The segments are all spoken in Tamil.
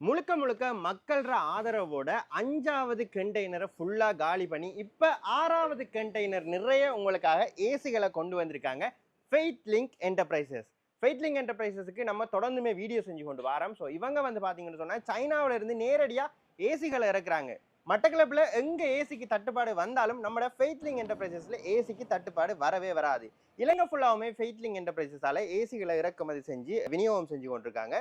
முழுக்க முழுக்க மக்கள்ற ஆதரவோட 5வது கண்டெய்னரை ஃபுல்லா காலி பண்ணி இப்ப 6வது கண்டெய்னர் நிறைய உங்களுக்காக ஏசிகளை கொண்டு வந்திருக்காங்க ஃபெய்த்லிங்க் என்டர்பிரைசஸ். ஃபெய்த்லிங்க் என்டர்பிரைசஸ்க்கு நம்ம தொடர்ந்துமே வீடியோ செஞ்சு கொண்டு வரோம். ஸோ இவங்க வந்து பாத்தீங்கன்னு சொன்னா சைனாவில இருந்து நேரடியா ஏசிகளை இறக்குறாங்க. மட்டக்களப்புல எங்க ஏசிக்கு தட்டுப்பாடு வந்தாலும் நம்ம ஃபெய்த்லிங்க் என்டர்பிரைசஸ்ல ஏசிக்கு தட்டுப்பாடு வரவே வராது. இலங்கை ஃபுல்லாவுமே ஃபெய்த்லிங்க் என்டர்பிரைசஸால ஏசிகளை இறக்குமதி செஞ்சு விநியோகம் செஞ்சு கொண்டிருக்காங்க.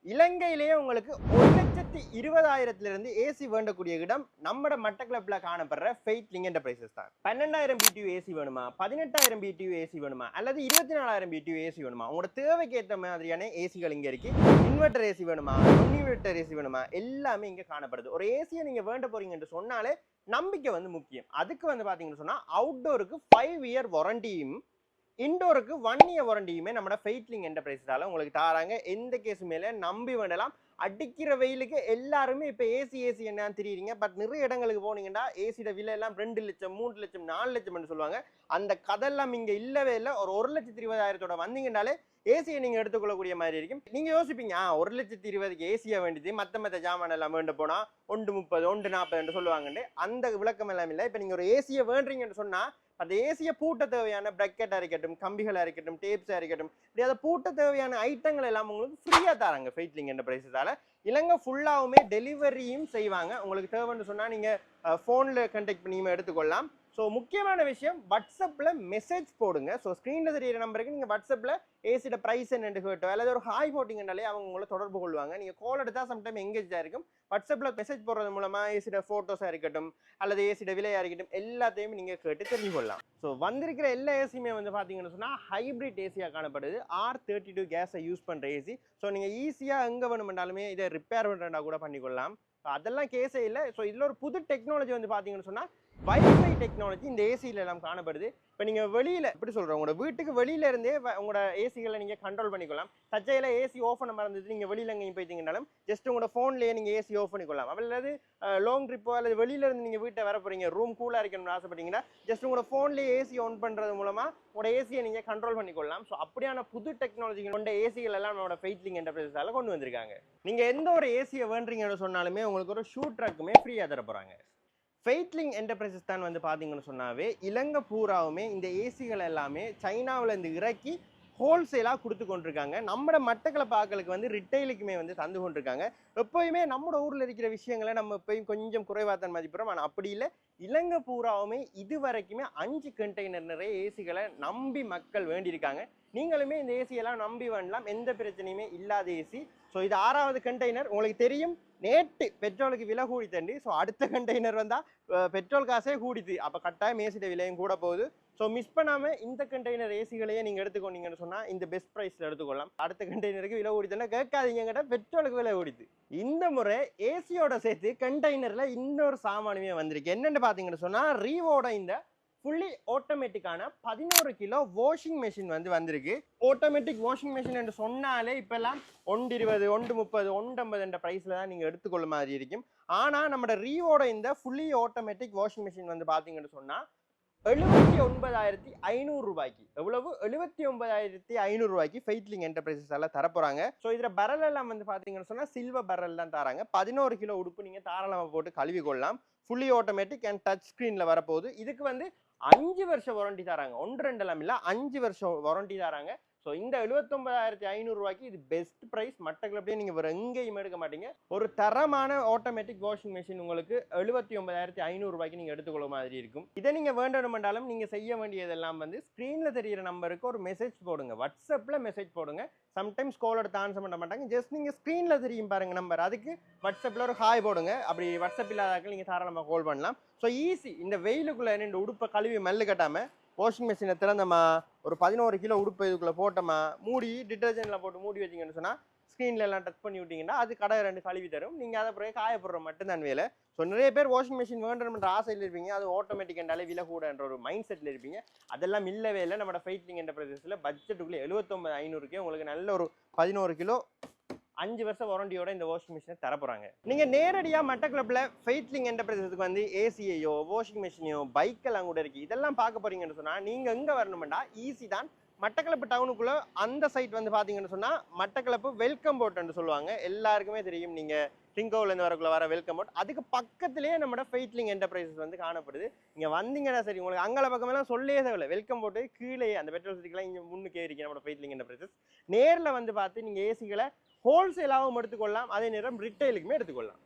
இலங்கையிலேயே உங்களுக்கு 1,20,000 ஏசி வேண்டக்கூடிய இடம் நம்ம மட்டக்களப்புல காணப்படுற ஃபெய்த்லிங்க் என்டர்பிரைசஸ் தான். 12,000 BTU ஏசி வேணுமா, 18,000 BTU ஏசி வேணுமா, அல்லது 24,000 BTU ஏசி வேணுமா, உங்களோட தேவைக்கு ஏற்ற மாதிரியான ஏசிகள் இங்க இருக்கு. இன்வெர்டர் ஏசி வேணுமா, நான் இன்வெர்டர் ஏசி வேணுமா, எல்லாமே இங்க காணப்படுது. ஒரு ஏசியை நீங்க வேண்ட போறீங்கன்னு சொன்னாலே நம்பிக்கை வந்து முக்கியம். அதுக்கு வந்து பாத்தீங்கன்னு சொன்னா அவுட்டோருக்கு 5 இயர் வாரண்டியும் இண்டோருக்கு 1 இயர் வாரண்டியுமே நம்ம ஃபெய்த்லிங்க் என்டர்பிரைஸால உங்களுக்கு தாராங்க. எந்த கேஸ் மேல நம்பி வேண்டலாம். அடிக்கிற வெயிலுக்கு எல்லாருமே இப்ப ஏசி என்னன்னு தெரியுறீங்க. பட் நிறைய இடங்களுக்கு போனீங்கன்னா ஏசியோட விலை எல்லாம் 2 லட்சம் 3 லட்சம் 4 லட்சம் சொல்லுவாங்க. அந்த கதெல்லாம் இங்க இல்லவே இல்லை. ஒரு 1,20,000 வந்தீங்கன்னாலே ஏசியை நீங்க எடுத்துக்கொள்ளக்கூடிய மாதிரி இருக்கும். நீங்க யோசிப்பீங்க 1,20,000 ஏசியா வேண்டியது மத்த ஜாமான் எல்லாம் வேண்ட போனா 1,30 1,40 சொல்லுவாங்கன்னு. அந்த விளக்கம் எல்லாம் இல்லை. இப்ப நீங்க ஒரு ஏசியை வேண்டீங்கன்னு சொன்னா அந்த ஏசியை பூட்ட தேவையான பிரக்கெட்டா இருக்கட்டும், கம்பிகளா இருக்கட்டும், டேப்ஸா இருக்கட்டும், இப்படி அதை பூட்ட தேவையான ஐட்டங்கள் எல்லாம் உங்களுக்கு ஃப்ரீயா தராங்க ஃபெய்த்லிங்க் என்டர்பிரைசஸால. இலங்கை ஃபுல்லாவுமே டெலிவரியும் செய்வாங்க. உங்களுக்கு தேவைன்னு சொன்னா நீங்க போன்ல கண்டெக்ட் பண்ணியுமே எடுத்துக்கொள்ளலாம். ஸோ முக்கியமான விஷயம், வாட்ஸ்அப்ல மெசேஜ் போடுங்க. ஸோ ஸ்க்ரீன்ல தெரியிற நம்பருக்கு நீங்க வாட்ஸ்அப்ல ஏசியோட பிரைஸ் என்னன்னு கேட்டோ அல்லது ஒரு ஹாய் போட்டிங்கனாலே அவங்க உங்களை தொடர்பு கொள்வாங்க. நீங்க கால் எடுத்தா சம்டைம் எங்கேஜா இருக்கும். வாட்ஸ்அப்ல மெசேஜ் போடுறது மூலமா ஏசியோட போட்டோஸா இருக்கட்டும் அல்லது ஏசியோட விலையா இருக்கட்டும் எல்லாத்தையும் நீங்க கேட்டு தெரிஞ்சு கொள்ளலாம். ஸோ வந்திருக்கிற எல்லா ஏசியுமே வந்து பாத்தீங்கன்னு சொன்னா ஹைபிரிட் ஏசியா காணப்படுது. R32 கேஸை யூஸ் பண்ற ஏசி. ஸோ நீங்க ஈஸியா எங்க வேணுமென்றாலுமே இதை ரிப்பேர் பண்றா கூட பண்ணிக்கொள்ளலாம். அதெல்லாம் கேஸே இல்லை. ஸோ இதுல ஒரு புது டெக்னாலஜி வந்து பாத்தீங்கன்னு சொன்னா வைஃபை டெக்னாலஜி இந்த ஏசியில எல்லாம் காணப்படுது. இப்போ நீங்க வெளியில எப்படி சொல்றோம், உங்களோட வீட்டுக்கு வெளியில இருந்தே உங்களோட ஏசிகளை நீங்க கண்ட்ரோல் பண்ணிக்கலாம். தச்சையில ஏசி ஆஃப் பண்ண மறந்துட்டு நீங்க வெளியில எங்கேயும் போயிட்டீங்கன்னாலும் ஜஸ்ட் உங்களோட போன்லயே நீங்க ஏசி ஆஃப் பண்ணிக்கலாம். அல்லது லாங் ட்ரிப்போ அல்லது வெளியில இருந்து நீங்க வீட்டை வர போறீங்க, ரூம் கூலா இருக்கணும்னு ஆசைப்பட்டீங்கன்னா ஜஸ்ட் உங்களோட போன்லயே ஏசி ஆன் பண்றது மூலமா உங்களோட ஏசியை நீங்க கண்ட்ரோல் பண்ணிக்கொள்ளலாம். ஸோ அப்படியான புது டெக்னாலஜி கொண்ட ஏசிகள் எல்லாம் நம்மளோட ஃபெய்த்லிங்க் என்டர்பிரைஸால கொண்டு வந்திருக்காங்க. நீங்க எந்த ஒரு ஏசியை வேண்டீங்கன்னு சொன்னாலுமே உங்களுக்கு ஒரு ஷூ ட்ரக்குமே ஃப்ரீயா தர போறாங்க. ஃபெய்த்லிங்க் என்டர்பிரைசஸ் தான் வந்து பார்த்தீங்கன்னு சொன்னாவே இலங்கை பூராவுமே இந்த ஏசிகள் எல்லாமே சைனாவில் இருந்து இறக்கி ஹோல்சேலாக கொடுத்து கொண்டிருக்காங்க. நம்ம மட்டக்களப்பு ஆட்களுக்கு வந்து ரிட்டைலுக்குமே வந்து தந்து கொண்டிருக்காங்க. எப்போயுமே நம்ம ஊரில் இருக்கிற விஷயங்களை நம்ம எப்பயும் கொஞ்சம் குறைவாக தான் மதிப்பிடுறோம். ஆனால் அப்படி இல்லை, இலங்கை பூராவுமே இது வரைக்குமே 5 கண்டெய்னர் நிறைய ஏசிகளை நம்பி மக்கள் வேண்டியிருக்காங்க. நீங்களுமே இந்த ஏசியெல்லாம் நம்பி வேண்டலாம். எந்த பிரச்சனையுமே இல்லாத ஏசி. ஸோ இது 6வது கண்டெய்னர். உங்களுக்கு தெரியும் நேற்று பெட்ரோலுக்கு விலை கூடி தண்டி. ஸோ அடுத்த கண்டெய்னர் வந்தால் பெட்ரோல் காசே கூடிது. அப்போ கட்டாயம் ஏசியோட விலையும் கூட போகுது. ஸோ மிஸ் பண்ணாமல் இந்த கண்டெய்னர் ஏசிகளையே நீங்கள் எடுத்துக்கொண்டீங்கன்னு சொன்னால் இந்த பெஸ்ட் ப்ரைஸில் எடுத்துக்கொள்ளலாம். அடுத்த கண்டெய்னருக்கு விலை கூடிதுன்னா கேட்காதீங்க கிட்ட, பெட்ரோலுக்கு விலை கூடிது. இந்த முறை ஏசியோட சேர்த்து கண்டெய்னரில் இன்னொரு சாமானுமே வந்திருக்கு. என்னென்னு பார்த்தீங்கன்னு சொன்னால் ரீவோட இந்த ஃபுல்லி ஆட்டோமேட்டிக்கான 11 கிலோ வாஷிங் மெஷின் வந்து வந்திருக்கு. ஆட்டோமேட்டிக் வாஷிங் மெஷின் என்று சொன்னாலே இப்பெல்லாம் 120 130 150 என்ற பிரைஸ்ல தான் நீங்க எடுத்துக்கொள்ள மாதிரி இருக்கும். ஆனா நம்ம ரீவோட இந்த ஃபுல்லி ஆட்டோமேட்டிக் வாஷிங் மெஷின் வந்து பாத்தீங்கன்னு சொன்னா 79,500 ரூபாய்க்கு, எவ்வளவு 79,500 ரூபாய்க்கு ஃபெய்த்லிங்க் என்டர்பிரைசஸால தரப்போறாங்க. ஸோ இதுல பரல் எல்லாம் வந்து பாத்தீங்கன்னு சொன்னா சில்வர் பரல் தான் தராங்க. 11 கிலோ உடுப்பு நீங்க தாராளமா போட்டு கழுவி கொள்ளலாம். ஃபுல்லி ஆட்டோமேட்டிக் அண்ட் டச் ஸ்கிரீன்ல வரப்போகுது. இதுக்கு வந்து 5 வருஷம் வாரண்டி தராங்க. 1 2 எல்லாம் இல்ல, 5 வருஷம் வாரண்டி தராங்க. ஸோ இந்த 79,500 ரூபாய்க்கு இது பெஸ்ட் பிரைஸ். மட்டக்களப்பிலே நீங்க வேற எங்கேயும் எடுக்க மாட்டீங்க. ஒரு தரமான ஆட்டோமேட்டிக் வாஷிங் மெஷின் உங்களுக்கு 79,500 ரூபாய்க்கு நீங்க எடுத்துக்கொள்ள மாதிரி இருக்கும். இதை நீங்க வேண்டணுமென்றாலும் நீங்க செய்ய வேண்டியதெல்லாம் வந்து ஸ்கிரீன்ல தெரியிற நம்பருக்கு ஒரு மெசேஜ் போடுங்க. வாட்ஸ்அப்ல மெசேஜ் போடுங்க. சம்டைம்ஸ் கால் எடுத்து ஆன்சர் பண்ண மாட்டாங்க. ஜஸ்ட் நீங்க ஸ்கிரீன்ல தெரியும் பாருங்க நம்பர், அதுக்கு வாட்ஸ்அப்ல ஒரு ஹாய் போடுங்க. அப்படி வாட்ஸ்அப் இல்லாதாக்கள் நீங்க தாராளமா கால் பண்ணலாம். So easy. இந்த வெயிலுக்குள்ள நின்று உடுப்பை கழுவி மல்லு கட்டாம வாஷிங் மிஷினை திறந்தமா, ஒரு 11 கிலோ உடுப்பு இதுக்குள்ள போட்டோமா, மூடி டிட்டர்ஜென்ட்ல போட்டு மூடி வச்சிங்கன்னு சொன்னா ஸ்க்ரீன்ல எல்லாம் டச் பண்ணி விட்டீங்கன்னா அது கடை 2 கழுவி தரும். நீங்க அதை பிறகு காயப்படுற மட்டும்தான் வேலை. ஸோ நிறைய பேர் வாஷிங் மிஷின் வேண்டணுன்ற ஆசையில் இருப்பீங்க. அது ஆட்டோமேட்டிக் என்றாலே விலை கூடன்ற ஒரு மைண்ட் செட்ல இருப்பீங்க. அதெல்லாம் இல்லவே இல்லை. நம்ம ஃபெய்த்லிங்க் என்டர்பிரைசஸ்ல பட்ஜெட்டுக்குள்ள 79,500 உங்களுக்கு நல்ல ஒரு 11 கிலோ 5 வருஷம் வாரண்டியோட இந்த வாஷிங் மிஷினை தரப்போறாங்க. நீங்க நேரடியா மட்டக்களப்புல ஃபெய்த்லிங்க் என்டர்பிரைசஸ்க்கு வந்து ஏசியோ வாஷிங் மிஷினையோ பைக் எல்லாம் கூட இருக்கு, இதெல்லாம் பார்க்க போறீங்கன்னு சொன்னா நீங்க எங்க வரணும்டா ஈஸி தான். மட்டக்களப்பு டவுனுக்குள்ள அந்த சைட் வந்து பாத்தீங்கன்னு சொன்னா மட்டக்களப்பு வெல்கம் போட்னு சொல்லுவாங்க. எல்லாருக்குமே தெரியும். நீங்க டிங்கோல இருந்து வரக்குள்ள வர வெல்கம் போட் அதுக்கு பக்கத்திலேயே நம்ம ஃபெய்ட்லிங் என்டர்பிரைசஸ் வந்து காணப்படுது. இங்க வந்தீங்கன்னா சரி உங்களுக்கு அங்கல பக்கம் எல்லாம் சொல்லவே தேவையில்ல. வெல்கம் போட்டு கீழே அந்த பெட்ரோல் சிட்டிக்கெல்லாம் இங்க முன்னுக்கே இருக்கு நம்ம ஃபெய்ட்லிங் என்டர்பிரைசஸ். நேர்ல வந்து பார்த்து நீங்க ஏசிகளை ஹோல்சேலாகவும் எடுத்துக்கொள்ளலாம், அதே நேரம் ரிட்டைலுக்குமே எடுத்துக்கொள்ளலாம்.